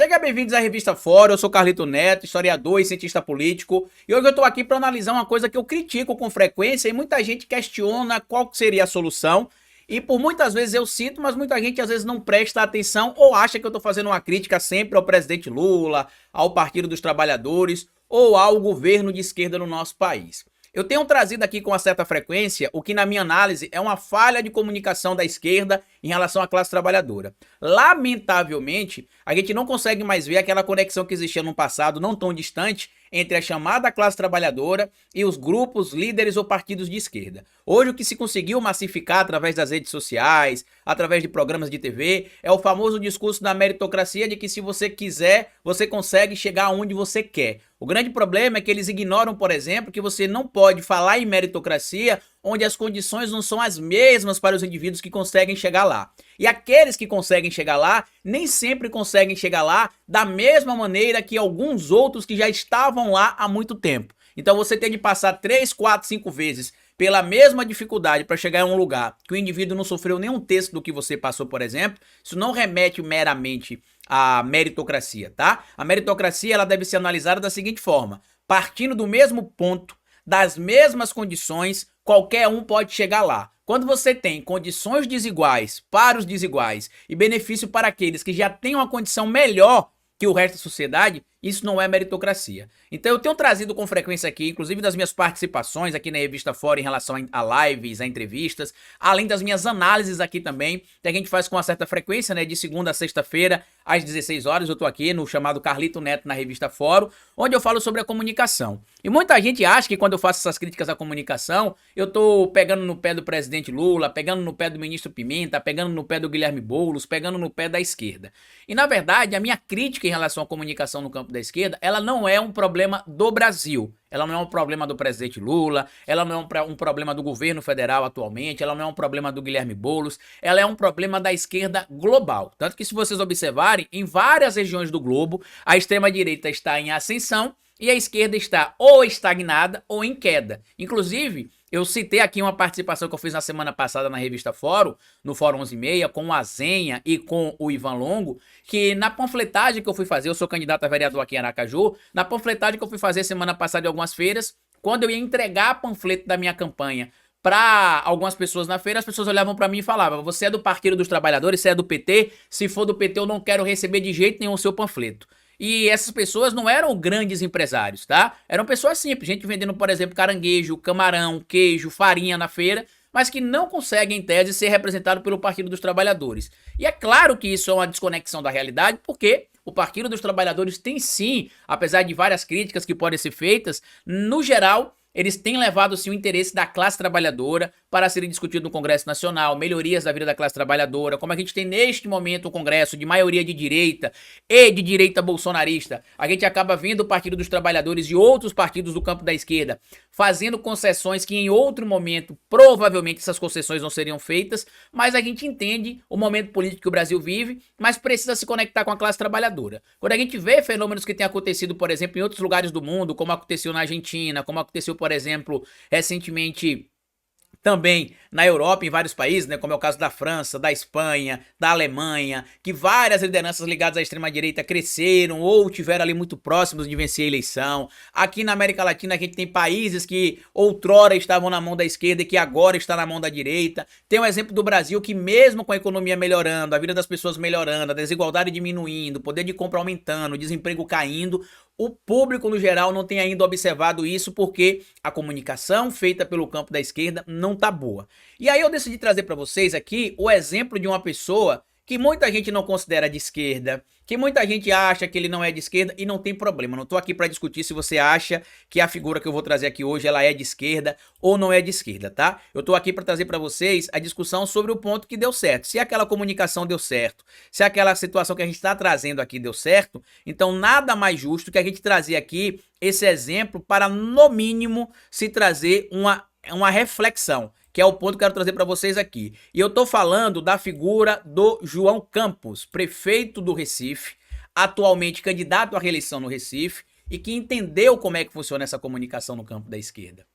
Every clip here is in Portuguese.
Sejam bem-vindos à Revista Fora, eu sou Carlito Neto, historiador e cientista político, e hoje eu tô aqui para analisar uma coisa que eu critico com frequência e muita gente questiona qual seria a solução, e por muitas vezes eu cito, mas muita gente às vezes não presta atenção ou acha que eu tô fazendo uma crítica sempre ao presidente Lula, ao Partido dos Trabalhadores ou ao governo de esquerda no nosso país. Eu tenho trazido aqui com uma certa frequência o que, na minha análise, é uma falha de comunicação da esquerda em relação à classe trabalhadora. Lamentavelmente, a gente não consegue mais ver aquela conexão que existia no passado, não tão distante, entre a chamada classe trabalhadora e os grupos, líderes ou partidos de esquerda. Hoje, o que se conseguiu massificar através das redes sociais, através de programas de TV, é o famoso discurso da meritocracia de que se você quiser, você consegue chegar aonde você quer. O grande problema é que eles ignoram, por exemplo, que você não pode falar em meritocracia onde as condições não são as mesmas para os indivíduos que conseguem chegar lá. E aqueles que conseguem chegar lá, nem sempre conseguem chegar lá da mesma maneira que alguns outros que já estavam lá há muito tempo. Então você tem de passar 3, 4, 5 vezes pela mesma dificuldade para chegar em um lugar que o indivíduo não sofreu nenhum terço do que você passou, por exemplo. Isso não remete meramente à meritocracia, tá? A meritocracia ela deve ser analisada da seguinte forma: partindo do mesmo ponto, das mesmas condições, qualquer um pode chegar lá. Quando você tem condições desiguais para os desiguais e benefício para aqueles que já têm uma condição melhor que o resto da sociedade, isso não é meritocracia. Então eu tenho trazido com frequência aqui, inclusive das minhas participações aqui na Revista Fora em relação a lives, a entrevistas, além das minhas análises aqui também, que a gente faz com uma certa frequência, né, de segunda a sexta-feira, às 16 horas, eu tô aqui no chamado Carlito Neto na Revista Fórum, onde eu falo sobre a comunicação. E muita gente acha que quando eu faço essas críticas à comunicação, eu tô pegando no pé do presidente Lula, pegando no pé do ministro Pimenta, pegando no pé do Guilherme Boulos, pegando no pé da esquerda. E na verdade, a minha crítica em relação à comunicação no campo da esquerda, ela não é um problema do Brasil. Ela não é um problema do presidente Lula, ela não é um problema do governo federal atualmente, ela não é um problema do Guilherme Boulos, ela é um problema da esquerda global. Tanto que se vocês observarem, em várias regiões do globo, a extrema-direita está em ascensão e a esquerda está ou estagnada ou em queda. Inclusive, eu citei aqui uma participação que eu fiz na semana passada na Revista Fórum, no Fórum 11:30, com o Azenha e com o Ivan Longo, que na panfletagem que eu fui fazer, eu sou candidato a vereador aqui em Aracaju, na panfletagem que eu fui fazer semana passada em algumas feiras, quando eu ia entregar panfleto da minha campanha para algumas pessoas na feira, as pessoas olhavam para mim e falavam: você é do Partido dos Trabalhadores, você é do PT, se for do PT eu não quero receber de jeito nenhum o seu panfleto. E essas pessoas não eram grandes empresários, tá? Eram pessoas simples, gente vendendo, por exemplo, caranguejo, camarão, queijo, farinha na feira, mas que não conseguem, em tese, ser representado pelo Partido dos Trabalhadores. E é claro que isso é uma desconexão da realidade, porque o Partido dos Trabalhadores tem sim, apesar de várias críticas que podem ser feitas, no geral, eles têm levado sim o interesse da classe trabalhadora para serem discutido no Congresso Nacional, melhorias da vida da classe trabalhadora, como a gente tem neste momento um Congresso de maioria de direita e de direita bolsonarista, a gente acaba vendo o Partido dos Trabalhadores e outros partidos do campo da esquerda fazendo concessões que em outro momento provavelmente essas concessões não seriam feitas, mas a gente entende o momento político que o Brasil vive, mas precisa se conectar com a classe trabalhadora. Quando a gente vê fenômenos que têm acontecido, por exemplo, em outros lugares do mundo, como aconteceu na Argentina, como aconteceu, por exemplo, recentemente também na Europa, em vários países, né, como é o caso da França, da Espanha, da Alemanha, que várias lideranças ligadas à extrema-direita cresceram ou tiveram ali muito próximos de vencer a eleição. Aqui na América Latina a gente tem países que outrora estavam na mão da esquerda e que agora está na mão da direita. Tem o exemplo do Brasil que mesmo com a economia melhorando, a vida das pessoas melhorando, a desigualdade diminuindo, o poder de compra aumentando, o desemprego caindo, o público no geral não tem ainda observado isso porque a comunicação feita pelo campo da esquerda não tá boa. E aí eu decidi trazer para vocês aqui o exemplo de uma pessoa que muita gente não considera de esquerda, que muita gente acha que ele não é de esquerda e não tem problema. Não tô aqui para discutir se você acha que a figura que eu vou trazer aqui hoje ela é de esquerda ou não é de esquerda, tá? Eu tô aqui para trazer para vocês a discussão sobre o ponto que deu certo. Se aquela comunicação deu certo, se aquela situação que a gente está trazendo aqui deu certo, então nada mais justo que a gente trazer aqui esse exemplo para, no mínimo, se trazer uma reflexão, que é o ponto que eu quero trazer para vocês aqui. E eu tô falando da figura do João Campos, prefeito do Recife, atualmente candidato à reeleição no Recife, e que entendeu como é que funciona essa comunicação no campo da esquerda.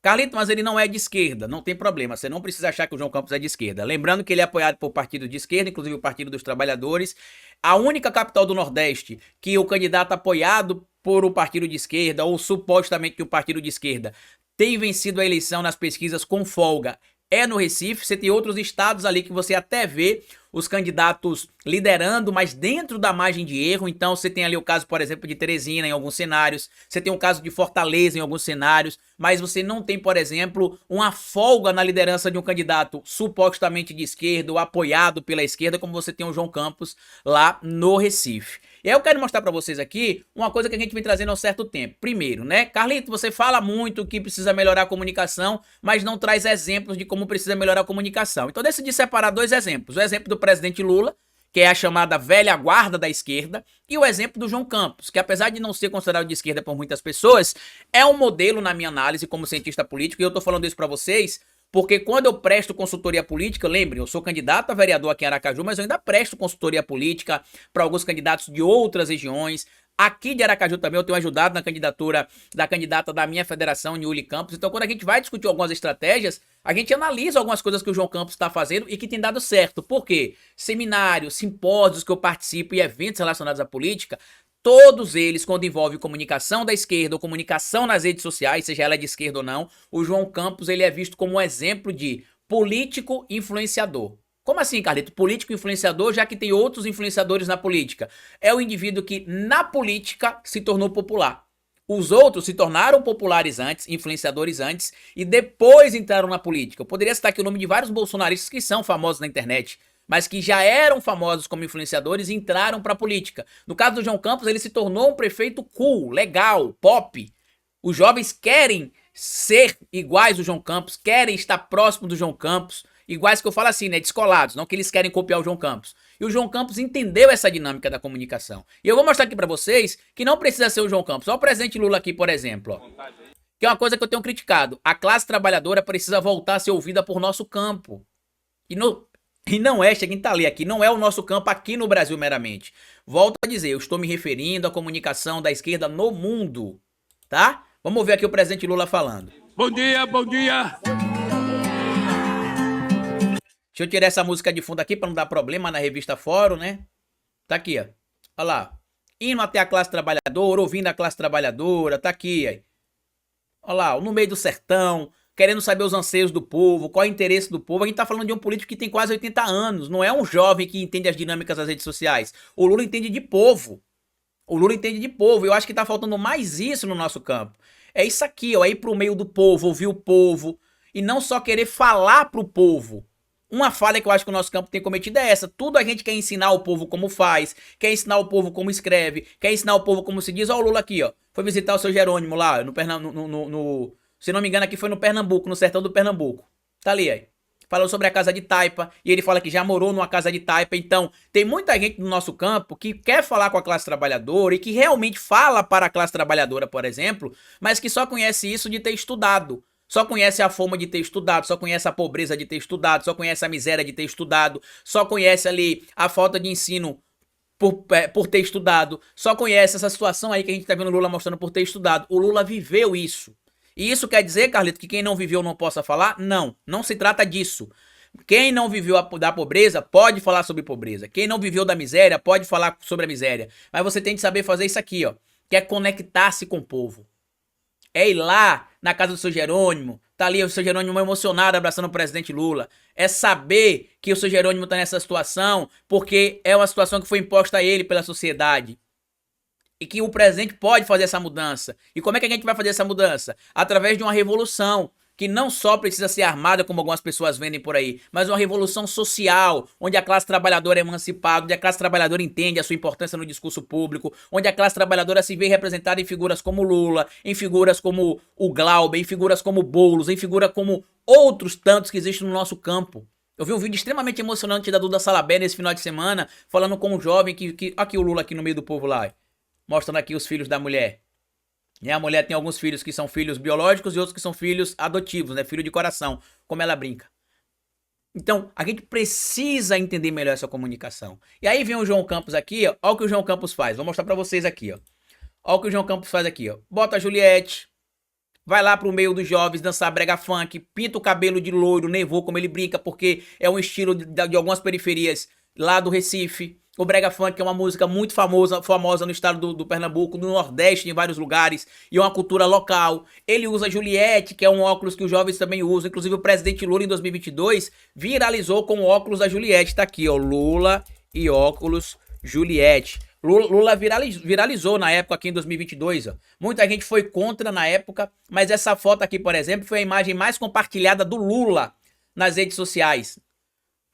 Carlito, mas ele não é de esquerda. Não tem problema, você não precisa achar que o João Campos é de esquerda. Lembrando que ele é apoiado por partido de esquerda, inclusive o Partido dos Trabalhadores. A única capital do Nordeste que o candidato apoiado por um partido de esquerda, ou supostamente o partido de esquerda, tem vencido a eleição nas pesquisas com folga é no Recife. Você tem outros estados ali que você até vê os candidatos liderando, mas dentro da margem de erro. Então você tem ali o caso, por exemplo, de Teresina em alguns cenários, você tem o caso de Fortaleza em alguns cenários, mas você não tem, por exemplo, uma folga na liderança de um candidato supostamente de esquerda ou apoiado pela esquerda, como você tem o João Campos lá no Recife. E aí eu quero mostrar pra vocês aqui uma coisa que a gente vem trazendo há um certo tempo. Primeiro, né, Carlito, você fala muito que precisa melhorar a comunicação, mas não traz exemplos de como precisa melhorar a comunicação. Então eu decidi separar dois exemplos. O exemplo do presidente Lula, que é a chamada velha guarda da esquerda, e o exemplo do João Campos, que apesar de não ser considerado de esquerda por muitas pessoas, é um modelo na minha análise como cientista político, e eu tô falando isso pra vocês porque quando eu presto consultoria política, lembrem, eu sou candidato a vereador aqui em Aracaju, mas eu ainda presto consultoria política para alguns candidatos de outras regiões. Aqui de Aracaju também eu tenho ajudado na candidatura da candidata da minha federação, Niuli Campos. Então quando a gente vai discutir algumas estratégias, a gente analisa algumas coisas que o João Campos está fazendo e que tem dado certo. Por quê? Seminários, simpósios que eu participo e eventos relacionados à política, todos eles, quando envolve comunicação da esquerda ou comunicação nas redes sociais, seja ela de esquerda ou não, o João Campos ele é visto como um exemplo de político influenciador. Como assim, Carlito? Político influenciador, já que tem outros influenciadores na política. É o indivíduo que, na política, se tornou popular. Os outros se tornaram populares antes, influenciadores antes, e depois entraram na política. Eu poderia citar aqui o nome de vários bolsonaristas que são famosos na internet, mas que já eram famosos como influenciadores e entraram para a política. No caso do João Campos, ele se tornou um prefeito cool, legal, pop. Os jovens querem ser iguais ao João Campos, querem estar próximo do João Campos, iguais que eu falo assim, né, descolados, não que eles querem copiar o João Campos. E o João Campos entendeu essa dinâmica da comunicação. E eu vou mostrar aqui para vocês que não precisa ser o João Campos. Olha o presidente Lula aqui, por exemplo, ó. Que é uma coisa que eu tenho criticado. A classe trabalhadora precisa voltar a ser ouvida por nosso campo. E não é, chega em ler aqui, não é o nosso campo aqui no Brasil meramente. Volto a dizer, eu estou me referindo à comunicação da esquerda no mundo, tá? Vamos ver aqui o presidente Lula falando. Bom dia, bom dia. Deixa eu tirar essa música de fundo aqui para não dar problema na revista Fórum, né? Tá aqui, ó. Olha lá. Indo até a classe trabalhadora, ouvindo a classe trabalhadora, tá aqui, aí. Olha lá, no meio do sertão, querendo saber os anseios do povo, qual é o interesse do povo. A gente tá falando de um político que tem quase 80 anos, não é um jovem que entende as dinâmicas das redes sociais. O Lula entende de povo. O Lula entende de povo. Eu acho que tá faltando mais isso no nosso campo. É isso aqui, ó, ir pro meio do povo, ouvir o povo, e não só querer falar pro povo. Uma falha que eu acho que o nosso campo tem cometido é essa. Tudo a gente quer ensinar o povo como faz, quer ensinar o povo como escreve, quer ensinar o povo como se diz. Olha o Lula aqui, ó. Foi visitar o seu Jerônimo lá, se não me engano aqui foi no Pernambuco, no sertão do Pernambuco. Tá ali, aí. Falou sobre a casa de taipa, e ele fala que já morou numa casa de taipa. Então, tem muita gente no nosso campo que quer falar com a classe trabalhadora e que realmente fala para a classe trabalhadora, por exemplo, mas que só conhece isso de ter estudado. Só conhece a fome de ter estudado, só conhece a pobreza de ter estudado, só conhece a miséria de ter estudado, só conhece ali a falta de ensino por ter estudado, só conhece essa situação aí que a gente tá vendo o Lula mostrando por ter estudado. O Lula viveu isso. E isso quer dizer, Carlito, que quem não viveu não possa falar? Não, não se trata disso. Quem não viveu da pobreza pode falar sobre pobreza. Quem não viveu da miséria pode falar sobre a miséria. Mas você tem que saber fazer isso aqui, ó, que é conectar-se com o povo. É ir lá na casa do seu Jerônimo, tá ali o seu Jerônimo emocionado abraçando o presidente Lula. É saber que o seu Jerônimo tá nessa situação porque é uma situação que foi imposta a ele pela sociedade. E que o presidente pode fazer essa mudança. E como é que a gente vai fazer essa mudança? Através de uma revolução que não só precisa ser armada, como algumas pessoas vendem por aí, mas uma revolução social, onde a classe trabalhadora é emancipada, onde a classe trabalhadora entende a sua importância no discurso público, onde a classe trabalhadora se vê representada em figuras como Lula, em figuras como o Glauber, em figuras como Boulos, em figuras como outros tantos que existem no nosso campo. Eu vi um vídeo extremamente emocionante da Duda Salabé nesse final de semana, falando com um jovem aqui o Lula aqui no meio do povo lá, mostrando aqui os filhos da mulher. E a mulher tem alguns filhos que são filhos biológicos e outros que são filhos adotivos, né? Filho de coração, como ela brinca. Então, a gente precisa entender melhor essa comunicação. E aí vem o João Campos aqui, ó. Olha o que o João Campos faz. Vou mostrar pra vocês aqui, ó. Olha o que o João Campos faz aqui, ó. Bota a Juliette, vai lá pro meio dos jovens dançar brega funk, pinta o cabelo de loiro, nevô, como ele brinca, porque é um estilo de algumas periferias lá do Recife. O brega funk é uma música muito famosa no estado do Pernambuco, no Nordeste, em vários lugares, e é uma cultura local. Ele usa Juliette, que é um óculos que os jovens também usam. Inclusive o presidente Lula, em 2022, viralizou com o óculos da Juliette. Tá aqui, ó, Lula e óculos Juliette. Lula viralizou na época aqui em 2022, ó. Muita gente foi contra na época, mas essa foto aqui, por exemplo, foi a imagem mais compartilhada do Lula nas redes sociais.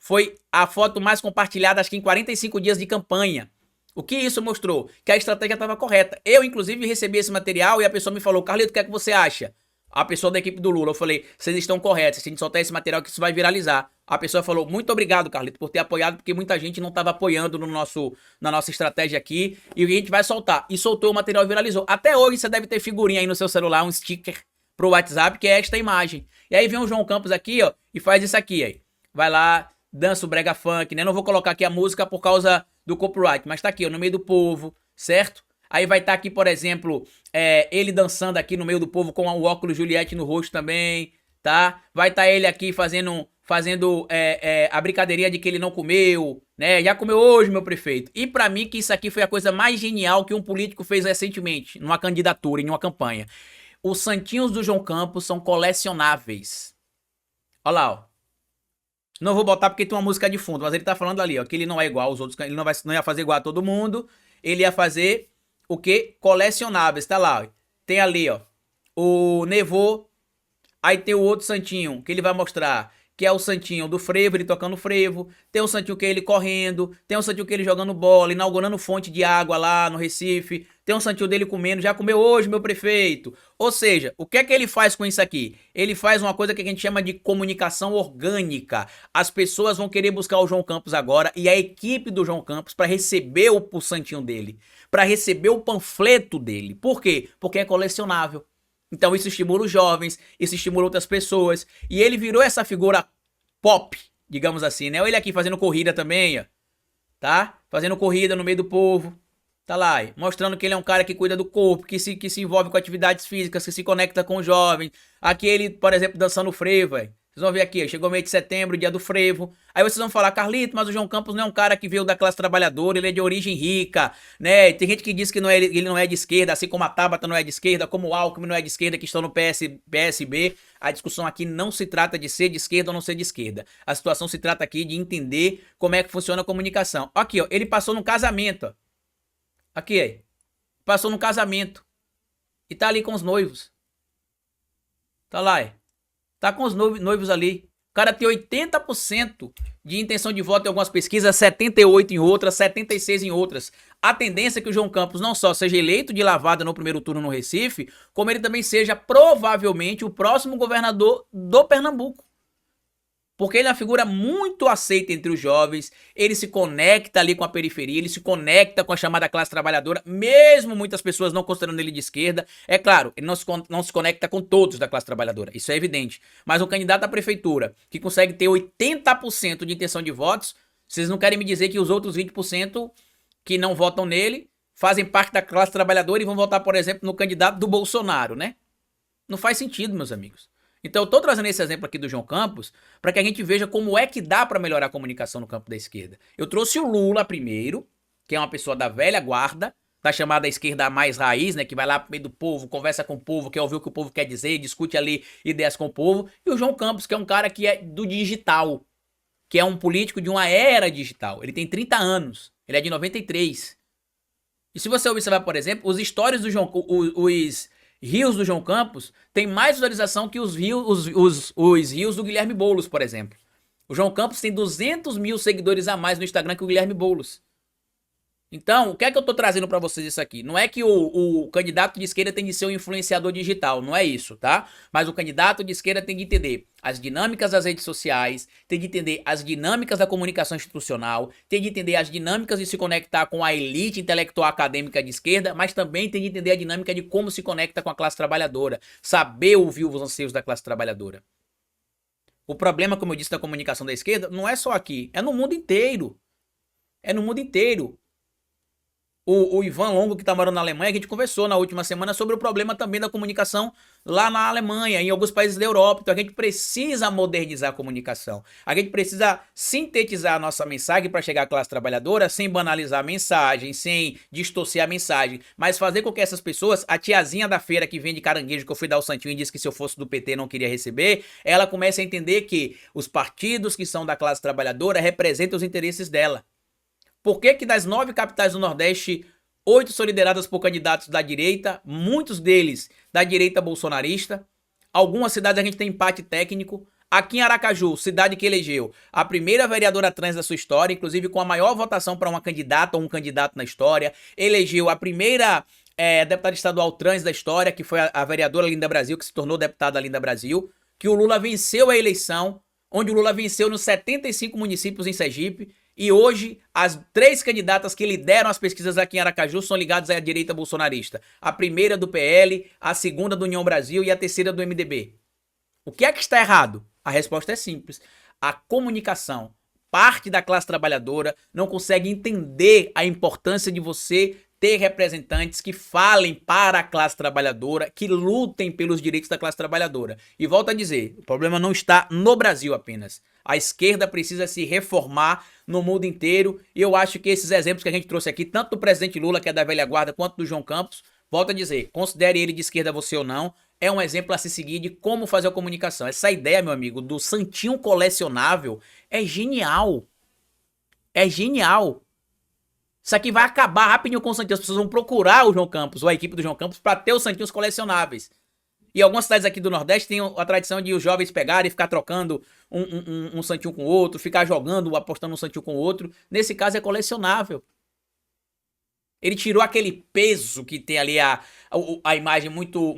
Foi a foto mais compartilhada, acho que em 45 dias de campanha. O que isso mostrou? Que a estratégia estava correta. Eu, inclusive, recebi esse material e a pessoa me falou: Carlito, o que é que você acha? A pessoa da equipe do Lula. Eu falei: vocês estão corretos, se a gente soltar esse material que isso vai viralizar. A pessoa falou: muito obrigado, Carlito, por ter apoiado, porque muita gente não estava apoiando na nossa estratégia aqui, e a gente vai soltar. E soltou, o material viralizou. Até hoje você deve ter figurinha aí no seu celular, um sticker pro WhatsApp, que é esta imagem. E aí vem o João Campos aqui, ó, e faz isso aqui, aí. Vai lá, dança o brega funk, né? Não vou colocar aqui a música por causa do copyright, mas tá aqui, ó, no meio do povo, certo? Aí vai estar aqui, por exemplo, ele dançando aqui no meio do povo com o óculos Juliette no rosto também, tá? Vai estar ele aqui fazendo a brincadeirinha de que ele não comeu, né? Já comeu hoje, meu prefeito. E pra mim que isso aqui foi a coisa mais genial que um político fez recentemente, numa candidatura, em uma campanha. Os santinhos do João Campos são colecionáveis. Olha lá, ó. Não vou botar porque tem uma música de fundo, mas ele tá falando ali, ó, que ele não é igual aos outros, ele não ia fazer igual a todo mundo, ele ia fazer o que? Colecionáveis, tá lá, ó. Tem ali, ó, o Nevô, aí tem o outro santinho, que ele vai mostrar, que é o santinho do frevo, ele tocando frevo, tem o santinho que é ele correndo, tem o santinho que é ele jogando bola, inaugurando fonte de água lá no Recife, tem um santinho dele comendo, já comeu hoje, meu prefeito. Ou seja, o que é que ele faz com isso aqui? Ele faz uma coisa que a gente chama de comunicação orgânica. As pessoas vão querer buscar o João Campos agora e a equipe do João Campos para receber o santinho dele, para receber o panfleto dele. Por quê? Porque é colecionável. Então isso estimula os jovens, isso estimula outras pessoas. E ele virou essa figura pop, digamos assim, né? Ele aqui fazendo corrida também, ó. Tá? Fazendo corrida no meio do povo. Tá lá, mostrando que ele é um cara que cuida do corpo, que se envolve com atividades físicas, que se conecta com os jovens. Aqui ele, por exemplo, dançando frevo, velho. Vocês vão ver aqui, chegou mês de setembro, dia do frevo. Aí vocês vão falar: Carlito, mas o João Campos não é um cara que veio da classe trabalhadora, ele é de origem rica, né? Tem gente que diz que ele não é de esquerda, assim como a Tabata não é de esquerda, como o Alckmin não é de esquerda, que estão no PSB. A discussão aqui não se trata de ser de esquerda ou não ser de esquerda. A situação se trata aqui de entender como é que funciona a comunicação. Aqui, ó, ele passou num casamento, ó. Aqui, aí. Passou no casamento. E tá ali com os noivos. Tá lá, é. Tá com os noivos ali. O cara tem 80% de intenção de voto em algumas pesquisas, 78% em outras, 76% em outras. A tendência é que o João Campos não só seja eleito de lavada no primeiro turno no Recife, como ele também seja provavelmente o próximo governador do Pernambuco. Porque ele é uma figura muito aceita entre os jovens, ele se conecta ali com a periferia, ele se conecta com a chamada classe trabalhadora, mesmo muitas pessoas não considerando ele de esquerda. É claro, ele não se conecta com todos da classe trabalhadora, isso é evidente. Mas um candidato à prefeitura que consegue ter 80% de intenção de votos, vocês não querem me dizer que os outros 20% que não votam nele fazem parte da classe trabalhadora e vão votar, por exemplo, no candidato do Bolsonaro, né? Não faz sentido, meus amigos. Então eu tô trazendo esse exemplo aqui do João Campos para que a gente veja como é que dá para melhorar a comunicação no campo da esquerda. Eu trouxe o Lula primeiro, que é uma pessoa da velha guarda, da chamada esquerda mais raiz, né, que vai lá pro meio do povo, conversa com o povo, quer ouvir o que o povo quer dizer, discute ali ideias com o povo, e o João Campos, que é um cara que é do digital, que é um político de uma era digital. Ele tem 30 anos, ele é de 93. E se você observar, por exemplo, os stories do João, os rios do João Campos tem mais visualização que os rios do Guilherme Boulos, por exemplo. O João Campos tem 200 mil seguidores a mais no Instagram que o Guilherme Boulos. Então, o que é que eu tô trazendo pra vocês isso aqui? Não é que o candidato de esquerda tem de ser um influenciador digital, não é isso, tá? Mas o candidato de esquerda tem de entender as dinâmicas das redes sociais, tem de entender as dinâmicas da comunicação institucional, tem de entender as dinâmicas de se conectar com a elite intelectual acadêmica de esquerda, mas também tem de entender a dinâmica de como se conecta com a classe trabalhadora, saber ouvir os anseios da classe trabalhadora. O problema, como eu disse, da comunicação da esquerda não é só aqui, é no mundo inteiro. É no mundo inteiro. o Ivan Longo, que tá morando na Alemanha, que a gente conversou na última semana sobre o problema também da comunicação lá na Alemanha, em alguns países da Europa. Então a gente precisa modernizar a comunicação. A gente precisa sintetizar a nossa mensagem para chegar à classe trabalhadora sem banalizar a mensagem, sem distorcer a mensagem, mas fazer com que essas pessoas, a tiazinha da feira que vende caranguejo, que eu fui dar o santinho e disse que se eu fosse do PT não queria receber, ela comece a entender que os partidos que são da classe trabalhadora representam os interesses dela. Por que que das 9 capitais do Nordeste, 8 são lideradas por candidatos da direita, muitos deles da direita bolsonarista? Algumas cidades a gente tem empate técnico. Aqui em Aracaju, cidade que elegeu a primeira vereadora trans da sua história, inclusive com a maior votação para uma candidata ou um candidato na história, elegeu a primeira deputada estadual trans da história, que foi a vereadora Linda Brasil, que se tornou deputada Linda Brasil, que o Lula venceu a eleição, onde o Lula venceu nos 75 municípios em Sergipe. E hoje, as 3 candidatas que lideram as pesquisas aqui em Aracaju são ligadas à direita bolsonarista. A primeira do PL, a segunda do União Brasil e a terceira do MDB. O que é que está errado? A resposta é simples. A comunicação. Parte da classe trabalhadora não consegue entender a importância de você ter representantes que falem para a classe trabalhadora, que lutem pelos direitos da classe trabalhadora. E volto a dizer, o problema não está no Brasil apenas. A esquerda precisa se reformar no mundo inteiro, e eu acho que esses exemplos que a gente trouxe aqui, tanto do presidente Lula, que é da velha guarda, quanto do João Campos, volto a dizer, considere ele de esquerda você ou não, é um exemplo a se seguir de como fazer a comunicação. Essa ideia, meu amigo, do santinho colecionável é genial. É genial. Isso aqui vai acabar rapidinho com o santinho. As pessoas vão procurar o João Campos, ou a equipe do João Campos, para ter os santinhos colecionáveis. E algumas cidades aqui do Nordeste têm a tradição de os jovens pegarem e ficar trocando um santinho com o outro, ficar jogando, apostando um santinho com o outro. Nesse caso é colecionável. Ele tirou aquele peso que tem ali a imagem muito,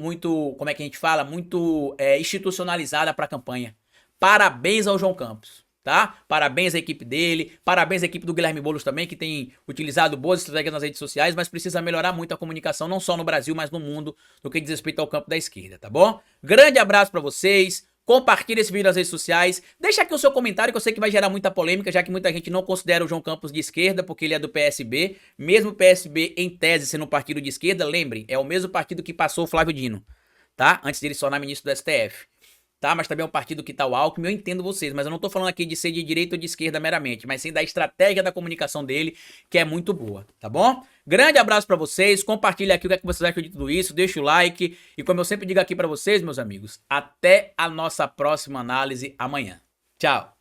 como é que a gente fala? Muito institucionalizada para a campanha. Parabéns ao João Campos, tá? Parabéns à equipe dele, parabéns à equipe do Guilherme Boulos também, que tem utilizado boas estratégias nas redes sociais, mas precisa melhorar muito a comunicação, não só no Brasil, mas no mundo, no que diz respeito ao campo da esquerda, tá bom? Grande abraço pra vocês, compartilhe esse vídeo nas redes sociais, deixa aqui o seu comentário, que eu sei que vai gerar muita polêmica, já que muita gente não considera o João Campos de esquerda, porque ele é do PSB, mesmo o PSB em tese sendo um partido de esquerda, lembrem, é o mesmo partido que passou o Flávio Dino, tá? Antes dele se tornar ministro do STF. Tá? Mas também é um partido que tá o Alckmin, eu entendo vocês, mas eu não tô falando aqui de ser de direita ou de esquerda meramente, mas sim da estratégia da comunicação dele, que é muito boa, tá bom? Grande abraço pra vocês, compartilha aqui o que é que vocês acham de tudo isso, deixa o like, e como eu sempre digo aqui pra vocês, meus amigos, até a nossa próxima análise amanhã. Tchau!